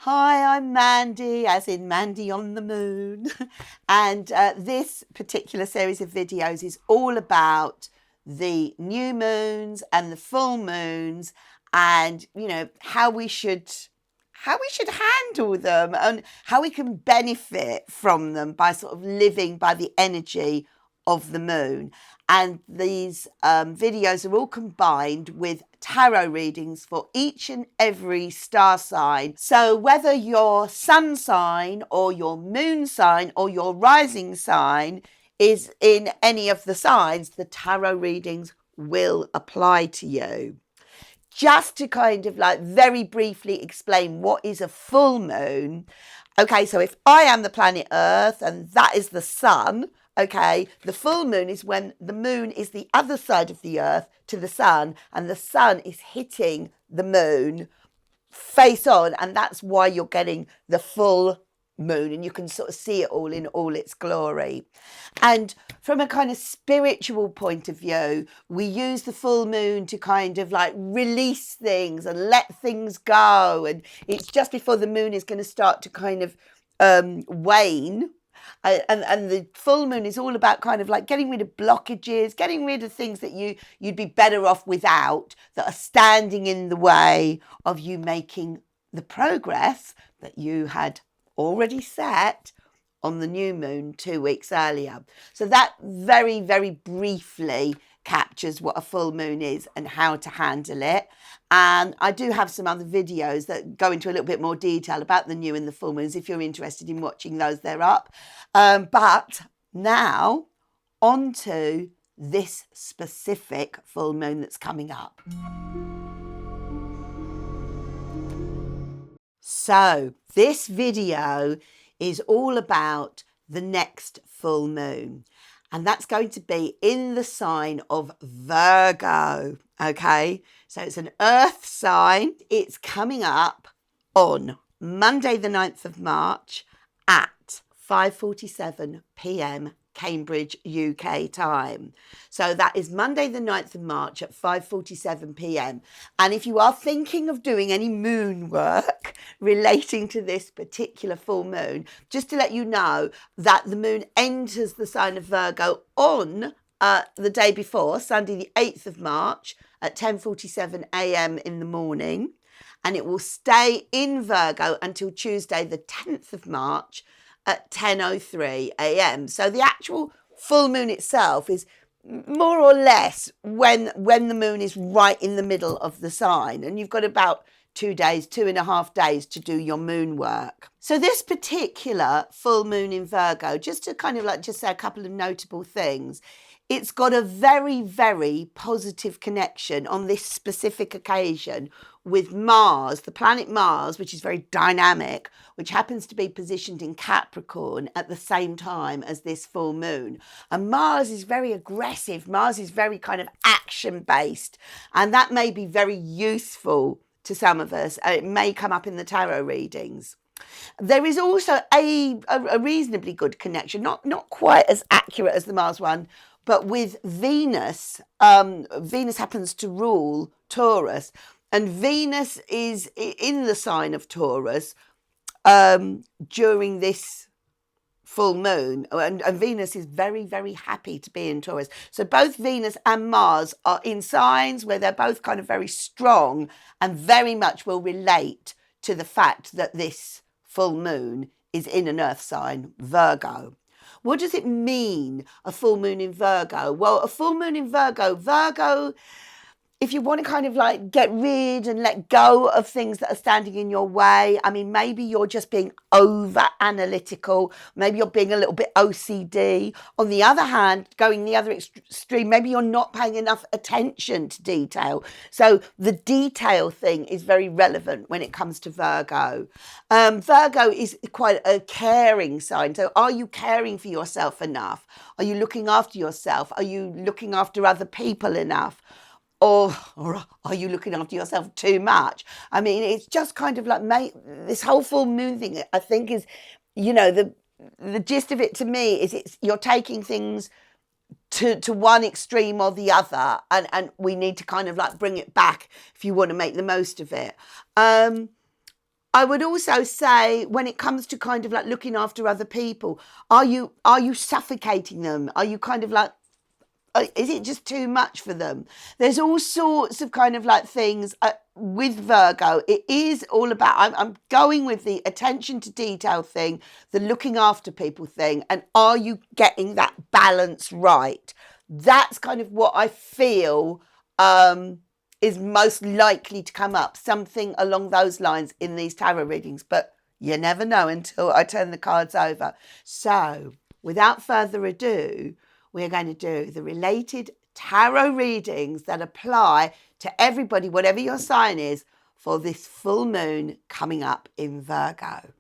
Hi, I'm Mandy, as in Mandy on the moon. And this particular series of videos is all about the new moons and the full moons and, how we should handle them and how we can benefit from them by sort of living by the energy of the moon. And these videos are all combined with tarot readings for each and every star sign. So whether your sun sign or your moon sign or your rising sign is in any of the signs, the tarot readings will apply to you. Just to kind of like very briefly explain what is a full moon. Okay, so if I am the planet Earth and that is the sun, okay, the full moon is when the moon is the other side of the earth to the sun and the sun is hitting the moon face on, and that's why you're getting the full moon and you can sort of see it all in all its glory. And from a kind of spiritual point of view, we use the full moon to kind of like release things and let things go, and it's just before the moon is going to start to kind of wane. And the full moon is all about kind of like getting rid of blockages, getting rid of things that you'd be better off without, that are standing in the way of you making the progress that you had already set on the new moon 2 weeks earlier. So that very, very briefly captures what a full moon is and how to handle it. And I do have some other videos that go into a little bit more detail about the new and the full moons. If you're interested in watching those, they're up. But now on to this specific full moon that's coming up. So this video is all about the next full moon, and that's going to be in the sign of Virgo. Okay, so it's an earth sign. It's coming up on Monday the 9th of March at 5:47 p.m. Cambridge, UK time. So that is Monday the 9th of March at 5:47 p.m. And if you are thinking of doing any moon work relating to this particular full moon, just to let you know that the moon enters the sign of Virgo on the day before, Sunday the 8th of March at 10:47 a.m. in the morning. And it will stay in Virgo until Tuesday the 10th of March at 10:03 a.m. So the actual full moon itself is more or less when the moon is right in the middle of the sign, and you've got about 2.5 days to do your moon work. So this particular full moon in Virgo, just to kind of like just say a couple of notable things, it's got a very, very positive connection on this specific occasion with Mars, the planet Mars, which is very dynamic, which happens to be positioned in Capricorn at the same time as this full moon. And Mars is very aggressive. Mars is very kind of action-based, and that may be very useful to some of us. It may come up in the tarot readings. There is also a reasonably good connection, not quite as accurate as the Mars one, but with Venus. Venus happens to rule Taurus, and Venus is in the sign of Taurus during this full moon, and Venus is very, very happy to be in Taurus. So both Venus and Mars are in signs where they're both kind of very strong and very much will relate to the fact that this full moon is in an earth sign, Virgo. What does it mean, a full moon in Virgo? Well, a full moon in Virgo, if you want to kind of like get rid and let go of things that are standing in your way, I mean, maybe you're just being over analytical, maybe you're being a little bit OCD. On the other hand, going the other extreme, maybe you're not paying enough attention to detail. So the detail thing is very relevant when it comes to Virgo. Virgo is quite a caring sign. So are you caring for yourself enough? Are you looking after yourself? Are you looking after other people enough? Or are you looking after yourself too much? I mean, it's just kind of like this whole full moon thing, I think, is, the gist of it to me is you're taking things to one extreme or the other, and we need to kind of like bring it back if you want to make the most of it. I would also say when it comes to kind of like looking after other people, are you suffocating them? Are you kind of like, is it just too much for them? There's all sorts of kind of like things with Virgo. It is all about, I'm going with the attention to detail thing, the looking after people thing, and are you getting that balance right? That's kind of what I feel is most likely to come up, something along those lines in these tarot readings, but you never know until I turn the cards over. So without further ado, we're going to do the related tarot readings that apply to everybody, whatever your sign is, for this full moon coming up in Virgo.